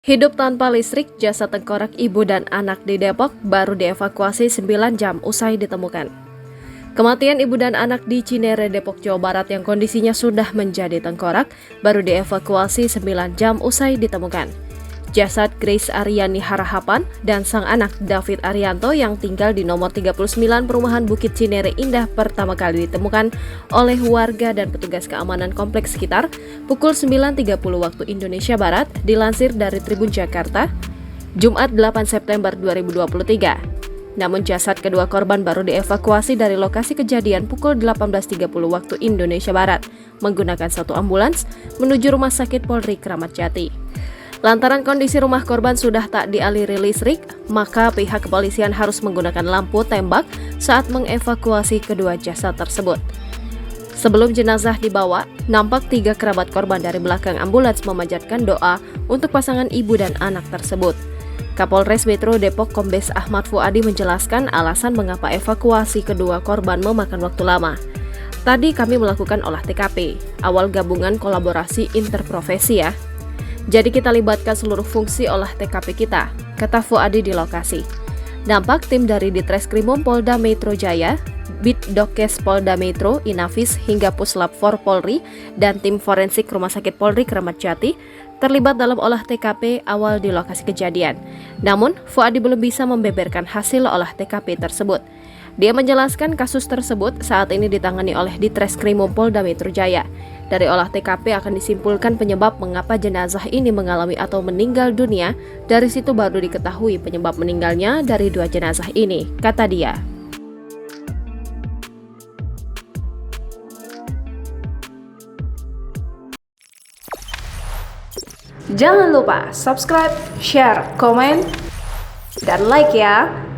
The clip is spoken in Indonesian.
Hidup tanpa listrik, jasad tengkorak ibu dan anak di Depok baru dievakuasi 9 jam usai ditemukan. Kematian ibu dan anak di Cinere, Depok, Jawa Barat yang kondisinya sudah menjadi tengkorak baru dievakuasi 9 jam usai ditemukan. Jasad Grace Aryani Harahapan dan sang anak David Arianto yang tinggal di nomor 39 Perumahan Bukit Cinere Indah pertama kali ditemukan oleh warga dan petugas keamanan kompleks sekitar pukul 9.30 waktu Indonesia Barat, dilansir dari Tribun Jakarta, Jumat 8 September 2023. Namun jasad kedua korban baru dievakuasi dari lokasi kejadian pukul 18.30 waktu Indonesia Barat menggunakan satu ambulans menuju Rumah Sakit Polri Kramat Jati. Lantaran kondisi rumah korban sudah tak dialiri listrik, maka pihak kepolisian harus menggunakan lampu tembak saat mengevakuasi kedua jasad tersebut. Sebelum jenazah dibawa, nampak 3 kerabat korban dari belakang ambulans memanjatkan doa untuk pasangan ibu dan anak tersebut. Kapolres Metro Depok Kombes Ahmad Fuadi menjelaskan alasan mengapa evakuasi kedua korban memakan waktu lama. Tadi kami melakukan olah TKP, awal gabungan kolaborasi interprofesi ya. Jadi kita libatkan seluruh fungsi olah TKP kita, kata Fuadi di lokasi. Nampak tim dari Ditreskrimum Polda Metro Jaya, Bitdokes Polda Metro, Inavis hingga Puslap 4 Polri dan tim forensik Rumah Sakit Polri Kramat Jati terlibat dalam olah TKP awal di lokasi kejadian. Namun, Fuadi belum bisa membeberkan hasil olah TKP tersebut. Dia menjelaskan kasus tersebut saat ini ditangani oleh Ditreskrimum Polda Metro Jaya. Dari olah TKP akan disimpulkan penyebab mengapa jenazah ini mengalami atau meninggal dunia. Dari situ baru diketahui penyebab meninggalnya dari 2 jenazah ini, kata dia. Jangan lupa subscribe, share, komen, dan like ya.